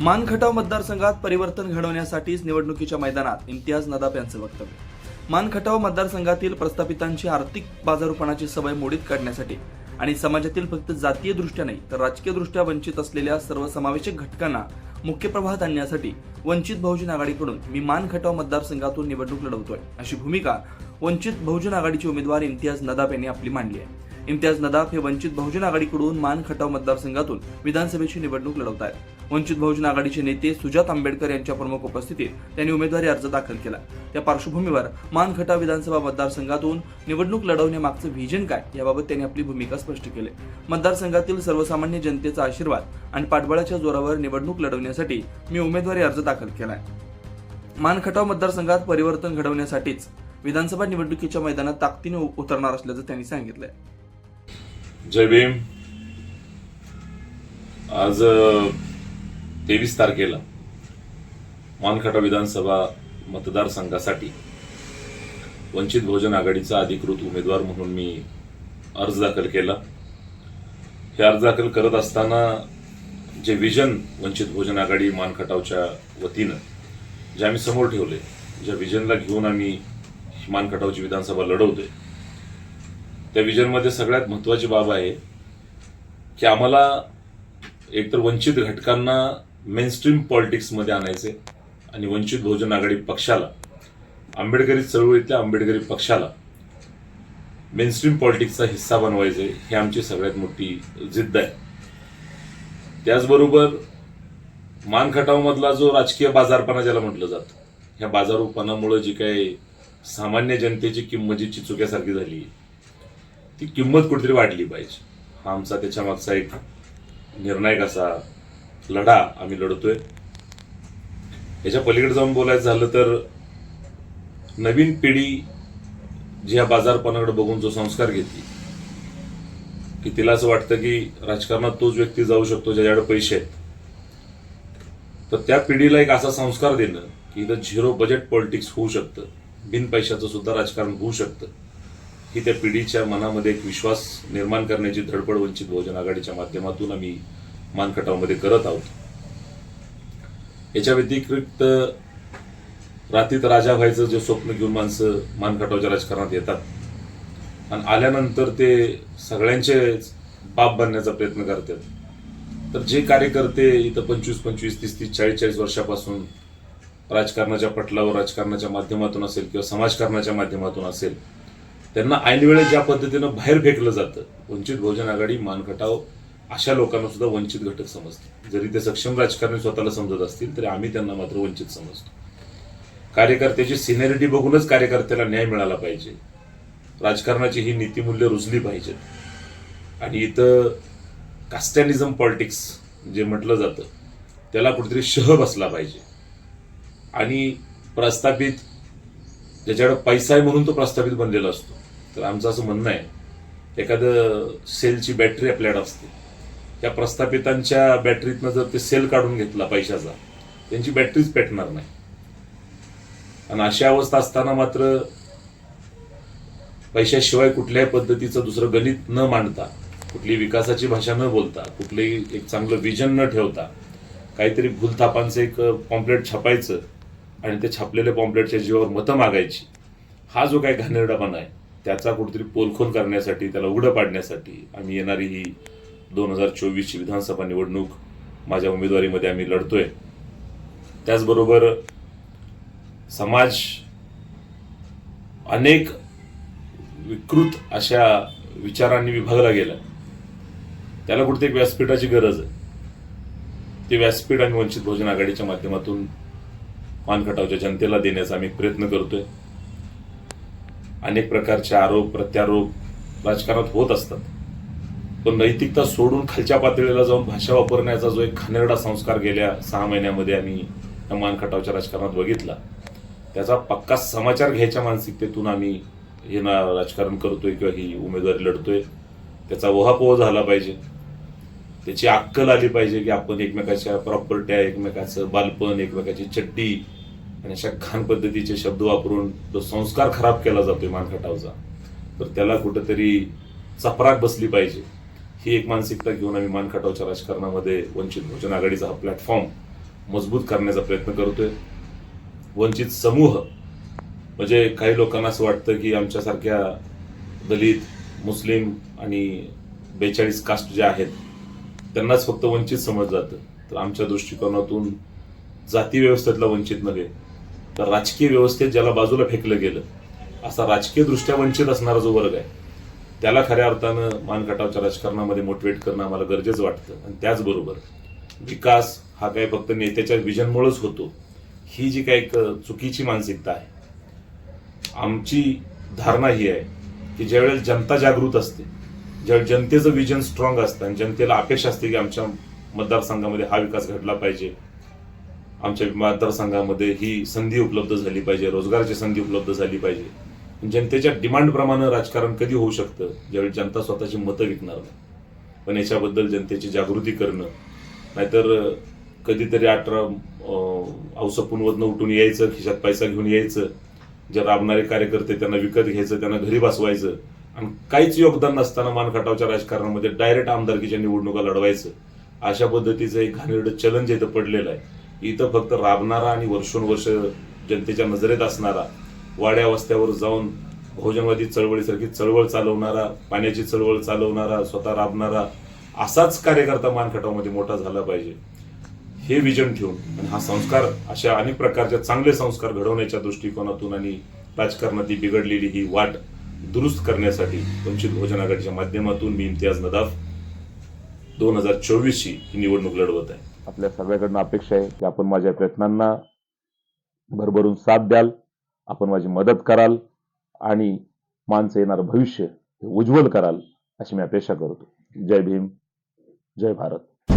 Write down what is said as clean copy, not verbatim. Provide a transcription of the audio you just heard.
मान खटाव मतदारसंघात परिवर्तन घडवण्यासाठीच निवडणुकीच्या मैदानात इम्तियाज नदाफ यांचं वक्तव्य. मान खटाव मतदारसंघातील प्रस्थापितांची आर्थिक बाजारूपणाची सवय मोडीत काढण्यासाठी आणि समाजातील फक्त जातीय दृष्ट्या नाही तर राजकीय दृष्ट्या वंचित असलेल्या सर्वसमावेशक घटकांना मुख्य प्रवाहात आणण्यासाठी वंचित बहुजन आघाडीकडून मी मान खटाव मतदारसंघातून निवडणूक लढवतोय अशी भूमिका वंचित बहुजन आघाडीचे उमेदवार इम्तियाज नदाफ यांनी आपली मांडली आहे. इम्तियाज नदाफ हे वंचित बहुजन आघाडीकडून मान खटाव मतदारसंघातून विधानसभेची निवडणूक लढवत आहेत. वंचित बहुजन आघाडीचे नेते सुजात आंबेडकर यांच्या प्रमुख उपस्थितीत त्यांनी उमेदवारी अर्ज दाखल केला. त्या पार्श्वभूमीवर मान खटाव विधानसभा मतदारसंघातून निवडणूक लढवण्यामागचं व्हिजन काय याबाबत त्यांनी आपली भूमिका स्पष्ट केली. मतदारसंघातील सर्वसामान्य जनतेचा आशीर्वाद आणि पाठबळाच्या जोरावर निवडणूक लढवण्यासाठी मी उमेदवारी अर्ज दाखल केलाय. मान खटाव मतदारसंघात परिवर्तन घडवण्यासाठीच विधानसभा निवडणुकीच्या मैदानात ताकदीने उतरणार असल्याचं त्यांनी सांगितलंय. जय भीम. आज 23 तारखेला मान खटाव विधानसभा मतदारसंघासाठी वंचित बहुजन आघाडीचा अधिकृत उमेदवार म्हणून मी अर्ज दाखल केला. हे अर्ज दाखल करत असताना जे विजन वंचित बहुजन आघाडी मान खटावच्या वतीनं जे आम्ही समोर ठेवले, ज्या विजनला घेऊन आम्ही मान खटावची विधानसभा लढवतोय, त्या विजनमध्ये सगळ्यात महत्वाची बाब आहे की आम्हाला एकतर वंचित घटकांना मेनस्ट्रीम पॉलिटिक्समध्ये आणायचे आणि वंचित बहुजन आघाडी पक्षाला, आंबेडकरी चळवळीतल्या आंबेडकरी पक्षाला मेनस्ट्रीम पॉलिटिक्सचा हिस्सा बनवायचे. ही आमची सगळ्यात मोठी जिद्द आहे. त्याचबरोबर मान खटावमधला जो राजकीय बाजारपणा ज्याला म्हटलं जातं, ह्या बाजारूपणामुळे जी काही सामान्य जनतेची किंमत जी चिचुक्यासारखी झाली, ती किंमत कुठेतरी वाढली पाहिजे. हा आमचा त्याच्या मागचा एक निर्णायक असा लढा आम्ही लढतोय. याच्या पलीकडे जाऊन बोलायचं झालं तर नवीन पिढी जी या बाजारपणाकडे बघून जो संस्कार घेतली की तिला असं वाटतं की राजकारणात तोच व्यक्ती जाऊ शकतो ज्याच्याकडे पैसे आहेत, तर त्या पिढीला एक असा संस्कार देणं की इथं झिरो बजेट पॉलिटिक्स होऊ शकतं, बिन पैशाचं सुद्धा राजकारण होऊ शकतं, ही त्या पिढीच्या मनामध्ये एक विश्वास निर्माण करण्याची धडपड वंचित बहुजन आघाडीच्या माध्यमातून आम्ही मान खटावमध्ये करत आहोत. याच्या व्यतिरिक्त रात्रीत राजा व्हायचं जे स्वप्न घेऊन माणसं मान खटावच्या राजकारणात येतात आणि आल्यानंतर ते सगळ्यांचे बाप बनण्याचा प्रयत्न करतात. तर जे कार्यकर्ते इथं 25, 30, 40 वर्षापासून राजकारणाच्या पटलावर, राजकारणाच्या माध्यमातून असेल किंवा समाजकारणाच्या माध्यमातून असेल, त्यांना ऐनवेळेस ज्या पद्धतीनं बाहेर फेकलं जातं, वंचित बहुजन आघाडी मान खटाव अशा लोकांना सुद्धा वंचित घटक समजते. जरी ते सक्षम राजकारणी स्वतःला समजत असतील तरी आम्ही त्यांना मात्र वंचित समजतो. कार्यकर्त्याची सिनियरिटी बघूनच कार्यकर्त्याला न्याय मिळाला पाहिजे. राजकारणाची ही नीतिमूल्य रुजली पाहिजेत आणि इथं कास्टॅनिझम पॉलिटिक्स जे म्हटलं जातं त्याला कुठेतरी शह बसला पाहिजे. आणि प्रस्थापित ज्याच्याकडे पैसा आहे म्हणून तो प्रस्थापित बनलेला असतो. तर आमचं असं म्हणणं आहे, एखादं सेलची बॅटरी आपल्याकडे असते, त्या प्रस्थापितांच्या बॅटरीतनं जर ते सेल काढून घेतला पैशाचा, त्यांची बॅटरीच पेटणार नाही. आणि अशा अवस्था असताना मात्र पैशाशिवाय कुठल्याही पद्धतीचं दुसरं गणित न मांडता, कुठली विकासाची भाषा न बोलता, कुठलंही एक चांगलं विजन न ठेवता, काहीतरी भूलथापांचं एक पॉम्पलेट छापायचं आणि ते छापलेल्या पॉम्पलेटच्या जीवावर मतं मागायची, हा जो काही घाणेरडापणा आहे त्याचा कुठेतरी पोलखोल करण्यासाठी, त्याला उघडं पाडण्यासाठी आम्ही येणारी ही 2024ची विधानसभा निवडणूक माझ्या उमेदवारीमध्ये आम्ही लढतोय. त्याचबरोबर समाज अनेक विकृत अशा विचारांनी विभागला गेला, त्याला कुठेतरी एक व्यासपीठाची गरज आहे. ते व्यासपीठ आम्ही वंचित बहुजन आघाडीच्या माध्यमातून मान खटावच्या जनतेला देण्याचा आम्ही प्रयत्न करतोय. अनेक प्रकारचे आरोप प्रत्यारोप राजकारणात होत असतात, पण नैतिकता सोडून खालच्या पातळीला जाऊन भाषा वापरण्याचा जो एक घाणेरडा संस्कार गेल्या 6 महिन्यामध्ये आम्ही मान खटावच्या राजकारणात बघितला, त्याचा पक्का समाचार घ्यायच्या मानसिकतेतून आम्ही हे राजकारण करतोय किंवा ही उमेदवारी लढतोय. त्याचा ओहापोह झाला पाहिजे, त्याची अक्कल आली पाहिजे की आपण एकमेकाच्या प्रॉपर्ट्या, एकमेकाचं बालपण, एकमेकाची चड्डी आणि अशा घाण पद्धतीचे शब्द वापरून जो संस्कार खराब केला जातोय मान खटावचा, तर त्याला कुठेतरी चपराक बसली पाहिजे. ही एक मानसिकता घेऊन आम्ही मान खटावच्या राजकारणामध्ये वंचित बहुजन आघाडीचा हा प्लॅटफॉर्म मजबूत करण्याचा प्रयत्न करतोय. वंचित समूह म्हणजे काही लोकांना असं वाटतं की आमच्यासारख्या दलित, मुस्लिम आणि 42 कास्ट ज्या आहेत त्यांनाच फक्त वंचित समजलं जातं. तर आमच्या दृष्टिकोनातून जाती व्यवस्थेतला वंचित नव्हे, तर राजकीय व्यवस्थेत ज्याला बाजूला फेकलं गेलं असा राजकीय दृष्ट्या वंचित असणारा जो वर्ग आहे त्याला खऱ्या अर्थानं मानखटावच्या राजकारणामध्ये मोटिवेट करणं आम्हाला गरजेचं वाटतं. आणि त्याचबरोबर विकास हा काही फक्त नेत्याच्या विजनमुळेच होतो ही जी काही एक चुकीची मानसिकता आहे. आमची धारणा ही आहे की ज्यावेळेस जनता जागृत असते, ज्यावेळेस जनतेचं विजन स्ट्रॉंग असतं आणि जनतेला अपेक्षा असते की आमच्या मतदारसंघामध्ये हा विकास घडला पाहिजे, आमच्या मतदारसंघामध्ये ही संधी उपलब्ध झाली पाहिजे, रोजगाराची संधी उपलब्ध झाली पाहिजे. जनतेच्या डिमांडप्रमाणे राजकारण कधी होऊ शकतं ज्यावेळी जनता स्वतःची मतं विकणार नाही. पण याच्याबद्दल जनतेची जागृती करणं, नाहीतर कधीतरी 18 औसपूनवरनं उठून यायचं, खिशात पैसा घेऊन यायचं, जे राबणारे कार्यकर्ते त्यांना विकत घ्यायचं, त्यांना घरी बसवायचं आणि काहीच योगदान नसताना मानखटावच्या राजकारणामध्ये डायरेक्ट आमदारकीच्या निवडणुका लढवायचं, अशा पद्धतीचं एक घाणेरडं चलन इथं पडलेलं आहे. इथं फक्त राबणारा आणि वर्षोनवर्ष जनतेच्या नजरेत असणारा, वाड्या वस्त्यावर जाऊन बहुजनवादी चळवळीसारखी चळवळ चालवणारा, पाण्याची चळवळ चालवणारा, स्वतः राबणारा असाच कार्यकर्ता मानखटावमध्ये मोठा झाला पाहिजे हे विजन ठेवून आणि हा संस्कार, अशा अनेक प्रकारचे चांगले संस्कार घडवण्याच्या दृष्टिकोनातून आणि राजकारणातील बिघडलेली ही वाट दुरुस्त करण्यासाठी वंचित बहुजन आघाडीच्या माध्यमातून मी इम्तियाज नदाफ 2024 ही निवडणूक लढवत आहे. आपल्या सर्वांकडून अपेक्षा आहे की आपण माझ्या प्रयत्नांना भरभरून साथ द्याल, आपण माझी मदत कराल आणि मानचं येणारं भविष्य हे उज्ज्वल कराल अशी मी अपेक्षा करतो. जय भीम, जय भारत.